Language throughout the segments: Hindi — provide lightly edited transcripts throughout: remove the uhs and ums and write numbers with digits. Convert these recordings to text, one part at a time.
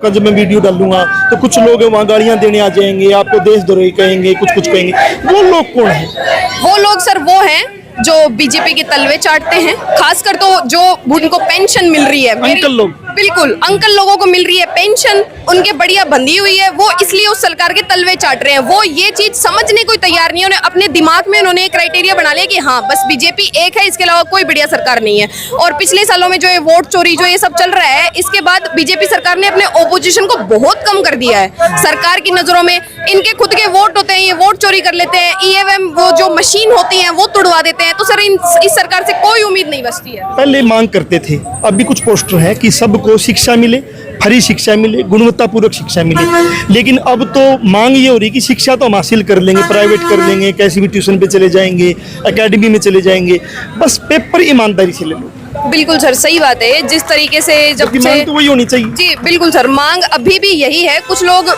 का जब मैं वीडियो डालूंगा तो कुछ लोग वहाँ गाड़ियाँ देने आ जाएंगे, आपको देशद्रोही कहेंगे, कुछ कहेंगे। वो लोग कौन है? वो लोग सर वो हैं जो बीजेपी के तलवे चाटते हैं, खासकर तो जो उनको पेंशन मिल रही है, अंकल लोग, बिल्कुल अंकल लोगों को मिल रही है पेंशन, उनके बढ़िया बंधी हुई है, वो इसलिए उस सरकार के तलवे चाट रहे हैं। वो ये चीज समझने कोई तैयार नहीं है। उन्हें अपने दिमाग में उन्होंने एक क्राइटेरिया बना लिया कि हाँ बस बीजेपी एक है, इसके अलावा कोई बढ़िया सरकार नहीं है। और पिछले सालों में जो ये वोट चोरी जो ये सब चल रहा है, इसके बाद बीजेपी सरकार ने अपने ओपोजिशन को बहुत कम कर दिया है। सरकार की नजरों में इनके खुद के वोट होते हैं, ये वोट चोरी कर लेते हैं, ईवीएम वो जो मशीन होती है वो तुड़वा देते हैं। तो सर इस सरकार से कोई उम्मीद नहीं बचती है। पहले मांग करते थे, अब भी कुछ पोस्टर है कि सबको शिक्षा मिले, फ्री शिक्षा मिले, गुणवत्तापूर्वक शिक्षा मिले। लेकिन अब तो मांग ये हो रही कि शिक्षा तो हम हासिल कर लेंगे, प्राइवेट कर लेंगे, कैसी भी ट्यूशन पे चले जाएंगे, एकेडमी में चले जाएंगे, बस पेपर ईमानदारी से ले लो। बिल्कुल सर, सही बात है। जिस तरीके से जब से मांग तो वही होनी चाहिए। जी बिल्कुल सर, मांग अभी भी यही है। कुछ लोग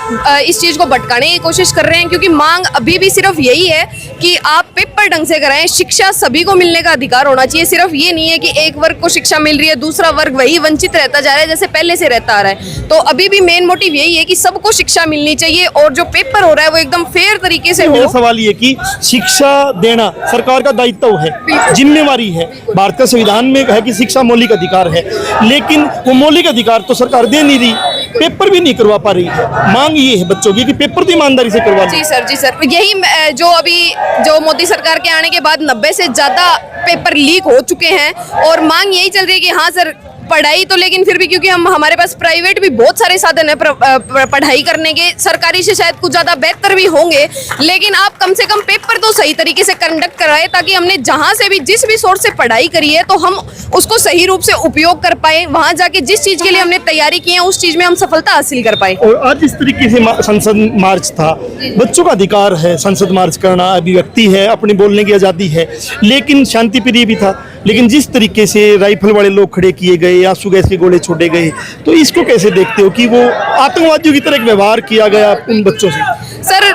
इस चीज को भटकाने की कोशिश कर रहे हैं, क्योंकि मांग अभी भी सिर्फ यही है कि आप पेपर ढंग से कराएं। शिक्षा सभी को मिलने का अधिकार होना चाहिए। सिर्फ ये नहीं है कि एक वर्ग को शिक्षा मिल रही है, दूसरा वर्ग वही वंचित रहता जा रहा है जैसे पहले से रहता आ रहा है। तो अभी भी मेन मोटिव यही है कि सबको शिक्षा मिलनी चाहिए, और जो पेपर हो रहा है वो एकदम फेयर तरीके से मेरा हो। सवाल ये कि शिक्षा देना सरकार का दायित्व है, जिम्मेवारी है। भारत का संविधान में है कि शिक्षा मौलिक अधिकार है, लेकिन वो मौलिक अधिकार तो सरकार दे नहीं रही, पेपर भी नहीं करवा पा रही है। मांग ये है बच्चों की कि पेपर तो ईमानदारी से करवा। जी सर, यही जो अभी जो मोदी सरकार के आने के बाद 90 से ज्यादा पेपर लीक हो चुके हैं, और मांग यही चल रही है कि हाँ सर पढ़ाई तो, लेकिन फिर भी क्योंकि हमारे पास प्राइवेट भी बहुत सारे साधन है पढ़ाई करने के, सरकारी से शायद कुछ ज्यादा बेहतर भी होंगे, लेकिन आप कम से कम पेपर तो सही तरीके से कंडक्ट कराए, ताकि हमने जहां से भी जिस भी सोर्स से पढ़ाई करी है तो हम उसको सही रूप से उपयोग कर पाए। वहां जाके जिस चीज के लिए हमने तैयारी की है उस चीज में हम सफलता हासिल कर पाए। और आज इस तरीके से संसद मार्च था, बच्चों का अधिकार है संसद मार्च करना, अभिव्यक्ति है, अपने बोलने की आज़ादी है, लेकिन शांति प्रिय भी था। लेकिन जिस तरीके से राइफल वाले लोग खड़े किए गए, आंसू गैस के गोले छोड़े गए, तो इसको कैसे देखते हो कि वो आतंकवादियों की तरह एक व्यवहार किया गया उन बच्चों से? सर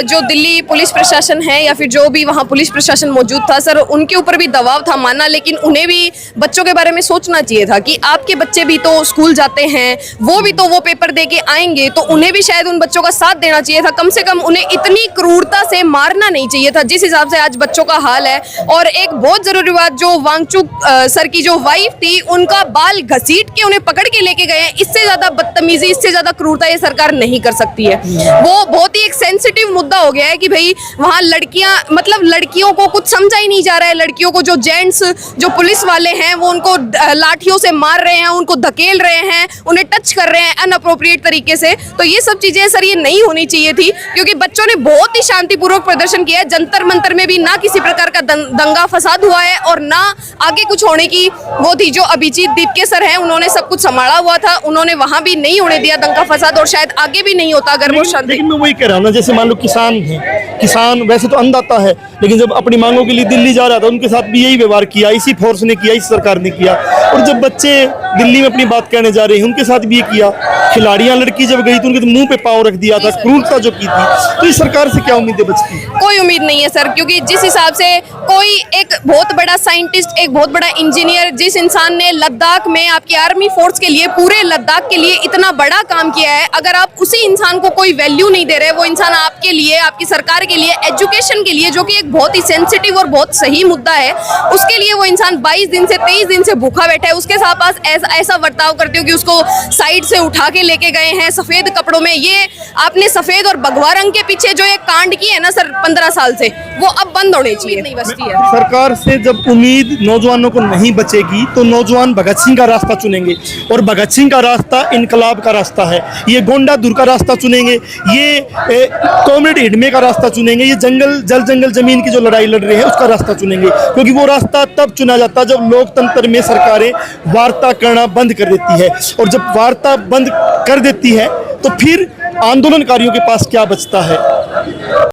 जो दिल्ली पुलिस प्रशासन है या फिर जो भी वहाँ पुलिस प्रशासन मौजूद था सर, उनके ऊपर भी दबाव था माना, लेकिन उन्हें भी बच्चों के बारे में सोचना चाहिए था कि आपके बच्चे भी तो स्कूल जाते हैं, वो भी तो वो पेपर दे के आएंगे, तो उन्हें भी शायद उन बच्चों का साथ देना चाहिए था। कम से कम उन्हें इतनी क्रूरता से मारना नहीं चाहिए था जिस हिसाब से आज बच्चों का हाल है। और एक बहुत जरूरी बात, जो वांगचुक सर की जो वाइफ थी, उनका बाल घसीट के उन्हें पकड़ के लेके गए हैं। इससे ज्यादा बदतमीजी, इससे ज्यादा क्रूरता ये सरकार नहीं कर सकती है। वो बहुत ही एक सेंसिटिव मुद्दा हो गया है कि भाई वहाँ लड़कियां, मतलब लड़कियों को कुछ समझा ही नहीं जा रहा है। लड़कियों को जो जेंट्स जो पुलिस वाले हैं वो उनको लाठियों से मार रहे हैं, उनको धकेल रहे हैं, उन्हें टच कर रहे हैं अनअप्रोप्रिएट तरीके से। तो ये सब चीजें सर ये नहीं होनी चाहिए थी, क्योंकि बच्चों ने बहुत ही शांतिपूर्वक प्रदर्शन किया है। जंतर मंतर में भी ना किसी प्रकार का दंगा फसाद हुआ है, और ना आगे कुछ होने की वो थी। जो अभिजीत दीपके सर हैं, उन्होंने सब कुछ संभाला हुआ था, उन्होंने वहां भी नहीं होने दिया दंगा फसाद, और शायद आगे भी नहीं होता अगर वो शांति। लेकिन मैं वही कह रहा हूँ ना, जैसे मान लो किसान है, किसान वैसे तो अन्नदाता है, लेकिन जब अपनी मांगों के लिए दिल्ली जा रहा था उनके साथ भी यही व्यवहार किया, इसी फोर्स ने किया, इस सरकार ने किया। और जब बच्चे दिल्ली में अपनी बात कहने जा रहे हैं उनके साथ भी ये किया। खिलाड़ियां लड़की जब गई तो उनके मुंह पे पांव रख दिया था, क्रूरता जो की थी। तो इस सरकार से क्या उम्मीदें बचती? कोई उम्मीद नहीं है सर, क्योंकि जिस हिसाब से कोई एक बहुत बड़ा साइंटिस्ट, एक बहुत बड़ा इंजीनियर, जिस इंसान ने लद्दाख में आपकी आर्मी फोर्स के लिए, पूरे लद्दाख के लिए इतना बड़ा काम किया है, अगर आप उसी इंसान को कोई वैल्यू नहीं दे रहे, वो इंसान आपके लिए, आपकी सरकार के लिए, एजुकेशन के लिए, जो कि एक बहुत ही सेंसिटिव और बहुत सही मुद्दा है, उसके लिए वो इंसान 22 दिन से 23 दिन से भूखा बैठा है, उसके साथ पास ऐसा बर्ताव करते हो कि उसको साइड से उठा के लेके गए हैं सफेद कपड़ों में। ये आपने सफेद और भगवा रंग के पीछे जो एक कांड की है ना सर 15 साल से, वो अब बंद होने चाहिए। नहीं बचती है। सरकार से जब उम्मीद नौजवानों को नहीं बचेगी तो नौजवान भगत सिंह का रास्ता चुनेंगे, और भगत सिंह का रास्ता इनकलाब का रास्ता है। ये गोंडा दूर का रास्ता चुनेंगे, ये कॉमरेड हिडमे का रास्ता चुनेंगे, ये जंगल जमीन की जो लड़ाई लड़ रहे हैं उसका रास्ता चुनेंगे। क्योंकि वो रास्ता तब चुना जाता है जब लोकतंत्र में सरकारें वार्ता करना बंद कर देती है, और जब वार्ता बंद कर देती है तो फिर आंदोलनकारियों के पास क्या बचता है?